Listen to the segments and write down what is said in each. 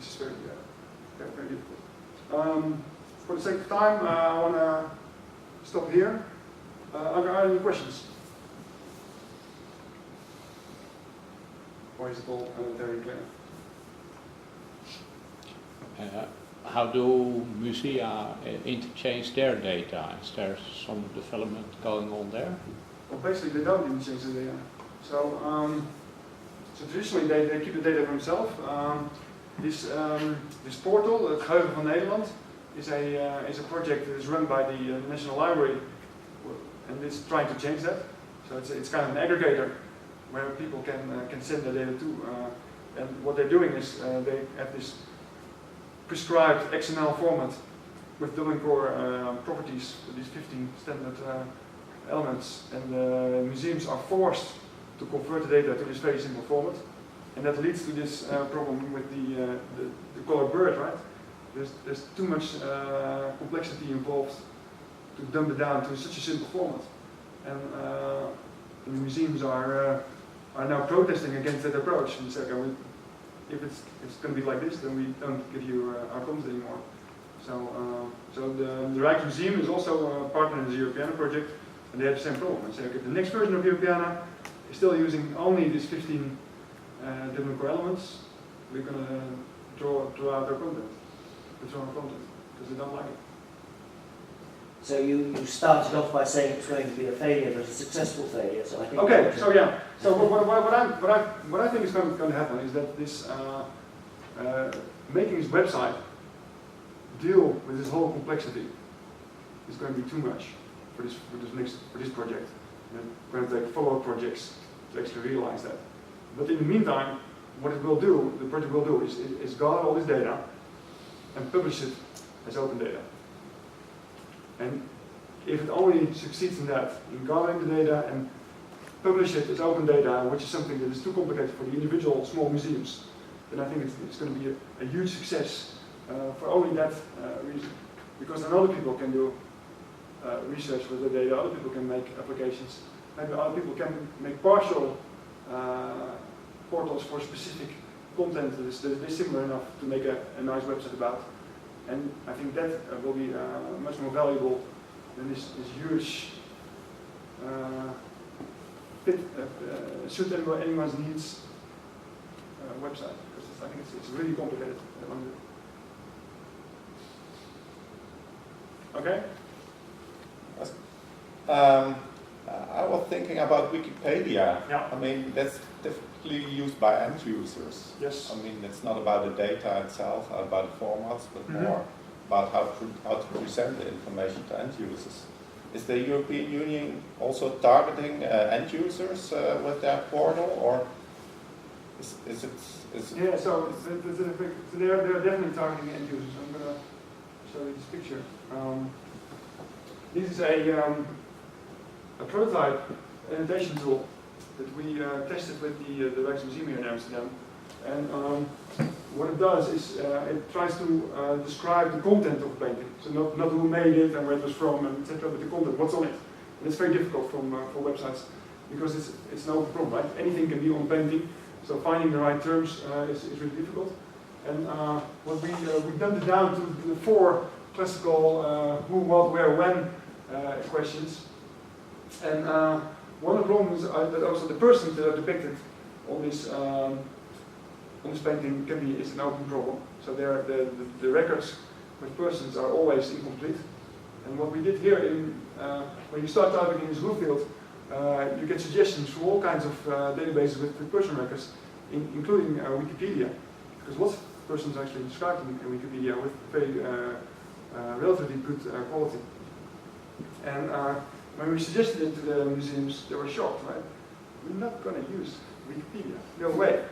is very difficult. For the sake of time, I want to stop here. Are there any questions? Or is it all very clear? How do musea interchange their data? Is there some development going on there? Well, basically they don't interchange the data. So, so traditionally they keep the data for themselves. This portal, het Geheugen van Nederland, is a project that is run by the National Library, and it's trying to change that. So it's kind of an aggregator where people can send their data to. And what they're doing is they have this prescribed XML format with building core properties, these 15 standard elements, and the museums are forced to convert the data to this very simple format, and that leads to this problem with the colored bird, right? There's too much complexity involved to dump it down to such a simple format, and the museums are now protesting against that approach and say, okay, if it's going to be like this, then we don't give you our content anymore. So, so the Rijksmuseum is also a partner in the Europeana project, and they have the same problem. They say, okay, the next version of Europeana is still using only these 15 different core elements. We're going to draw out our content, withdraw our content, because they don't like it. So you started off by saying it's going to be a failure, but a successful failure. So I think. Okay. So yeah. So what I think is going to happen is that this making this website deal with this whole complexity is going to be too much for this project. And we're going to take follow-up projects to actually realize that. But in the meantime, what it will do, the project will do, is gather all this data and publish it as open data. And if it only succeeds in that, in gathering the data and publish it as open data, which is something that is too complicated for the individual small museums, then I think it's going to be a huge success for only that reason. Because then other people can do research with the data, other people can make applications, maybe other people can make partial portals for specific content that is similar enough to make a nice website about. And I think that will be much more valuable than this huge suit anyone's needs website, because I think it's really complicated. Okay? I was thinking about Wikipedia. Yeah. I mean, that's typically used by end users. Yes. I mean, it's not about the data itself, not about the formats, but more about how to present the information to end users. Is the European Union also targeting end users with their portal, or is it? Yeah, so they're definitely targeting end users. I'm going to show you this picture. This is a prototype annotation tool that we tested with the Rijksmuseum here in Amsterdam. And what it does is it tries to describe the content of a painting. So not who made it and where it was from, and etc., but the content, what's on it. And it's very difficult for websites because it's an open problem, right? Anything can be on a painting, so finding the right terms is really difficult. And what we've dumbed it down to the 4 classical who, what, where, when questions. And one of the problems is that also the persons that are depicted on this painting is an open problem. So the records with persons are always incomplete. And what we did here, when you start typing in this blue field, you get suggestions from all kinds of databases with person records, including Wikipedia, because lots of persons are actually described in Wikipedia with very relatively good quality. And when we suggested it to the museums, they were shocked, right? We're not going to use Wikipedia, no way.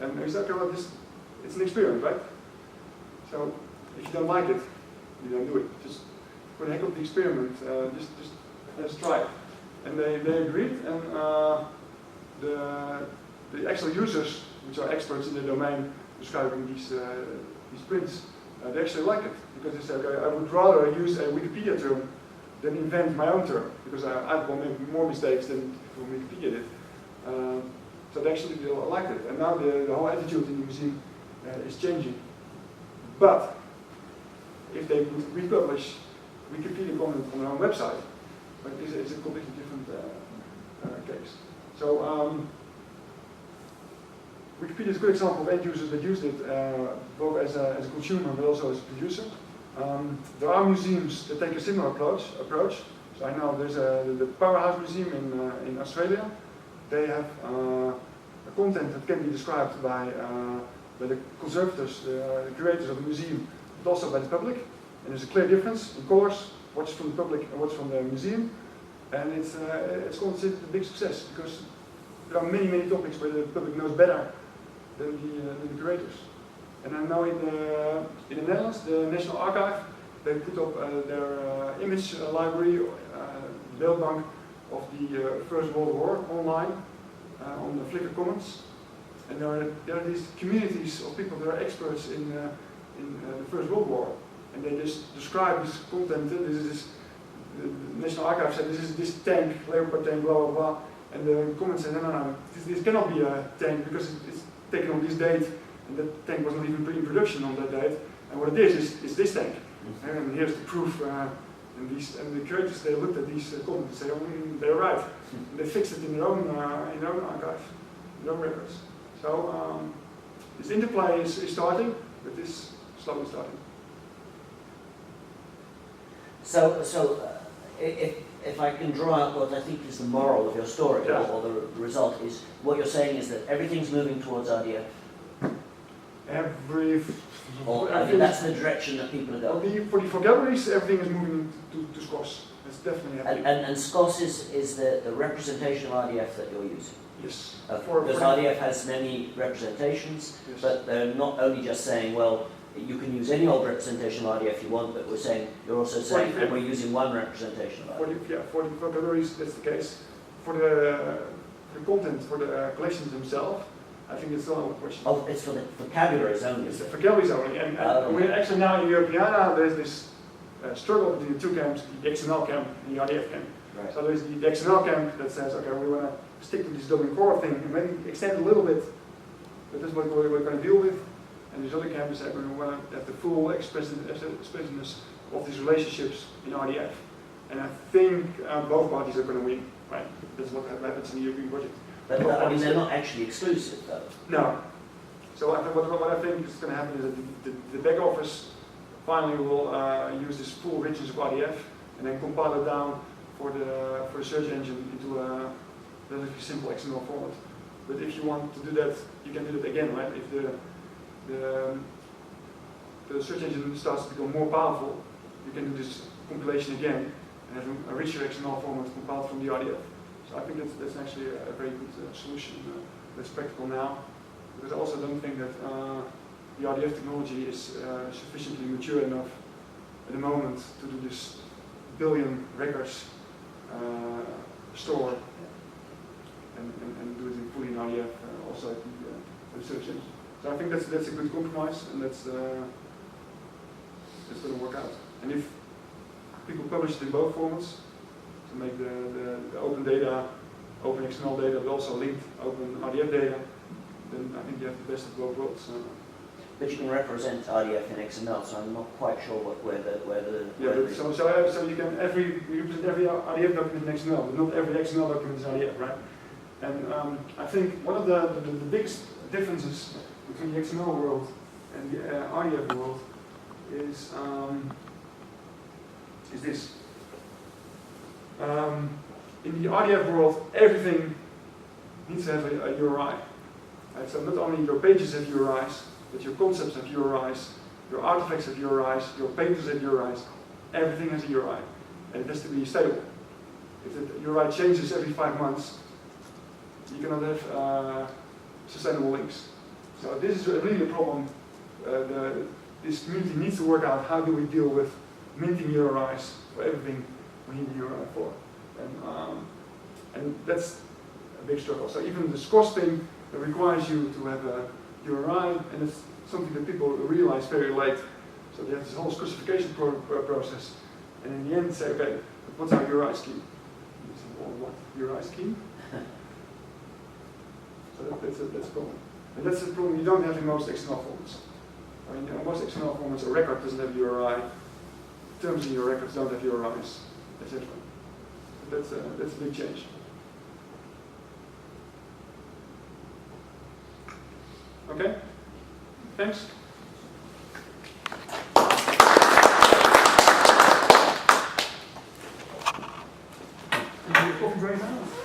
And we said, okay, well, it's an experiment, right? So if you don't like it, you don't do it. Just for the heck of the experiment, just let's try it. And they agreed, and the actual users, which are experts in the domain describing these prints, they actually like it, because they say, okay, I would rather use a Wikipedia term than invent my own term, because I will make more mistakes than Wikipedia did. So they actually liked it, and now the whole attitude in the museum is changing. But if they would republish Wikipedia content on their own website, but it's a completely different case. So Wikipedia is a good example of end users that used it both as a consumer but also as a producer. There are museums that take a similar approach. So I know there's the Powerhouse Museum in Australia. They have a content that can be described by the conservators, the curators of the museum, but also by the public. And there's a clear difference in colors, what's from the public and what's from the museum. And it's considered a big success because there are many topics where the public knows better than the curators. And I know in the Netherlands, the National Archive, they put up their image library, Beeldbank of the First World War online on the Flickr Commons. And there are these communities of people that are experts in the First World War. And they just describe this content. The National Archive said this is this tank, Leopard tank, blah blah blah. And the comments said no, this cannot be a tank because it's taken on this date, and that tank was not even in production on that date. And what it is this tank. And here's the proof. And the curators, they looked at these comments and said, oh, they're right. And they fixed it in their own archive, in their own records. So this interplay is starting, but it's slowly starting. So if I can draw out what I think is the moral of your story, yeah. or the result is, what you're saying is that everything's moving towards RDF. That's the direction that people are going. For galleries, everything is moving to SCOS. That's definitely happening. And SCOS is the representation of RDF that you're using. Yes. Because RDF has many representations, yes. But they're not only just saying, well, you can use any old representation of RDF you want, but we're saying, you're also saying, and we're using one representation of RDF. For galleries, that's the case. For the content, for the collections themselves, I think it's still a question. Oh, it's for the vocabularies only. It's for galleries only. And we're actually now in Europeana, there's this struggle between the two camps, the XML camp and the RDF camp. Right. So there's the XML camp that says, okay, we want to stick to this Dublin core thing and maybe extend it a little bit, but this is what we're going to deal with. And this other camp is that we want to have the full expressiveness of these relationships in RDF. And I think both parties are going to win, right? That's what happens in the European project. But I mean, they're not actually exclusive, though. No. So what I think is going to happen is that the back office finally will use this full richness of RDF and then compile it down for the search engine into a relatively simple XML format. But if you want to do that, you can do that again, right? If the search engine starts to become more powerful, you can do this compilation again and have a richer XML format compiled from the RDF. So I think that's actually a very good solution that's practical now, because I also don't think that the RDF technology is sufficiently mature enough at the moment to do this billion records store and do it fully in RDF also at the search engine. So I think that's a good compromise, and that's going to work out. And if people publish it in both formats, to make the open data, open XML data, but also linked open RDF data, then I think you have the best of both worlds. But you can represent RDF in XML, so I'm not quite sure so you can represent every RDF document in XML, but not every XML document is RDF, right? And I think one of the biggest differences between the XML world and the RDF world is this. In the RDF world, everything needs to have a URI. Right? So not only your pages have URIs, but your concepts have URIs, your artifacts have URIs, your papers have URIs. Everything has a URI, and it has to be stable. If the URI changes every 5 months, you cannot have sustainable links. So this is really a problem. This community needs to work out how do we deal with minting URIs for everything we need a URI for. And that's a big struggle. So even the SCOS thing requires you to have a URI, and it's something that people realize very late. So they have this whole specification process, and in the end say, okay, what's our URI scheme? And you say, well, what URI scheme? So that's a problem. And that's a problem you don't have in most XML formats. I mean, most XML formats, a record doesn't have URI, terms in your records don't have URIs, etc. That's a big change. Okay, thanks. Coffee break now?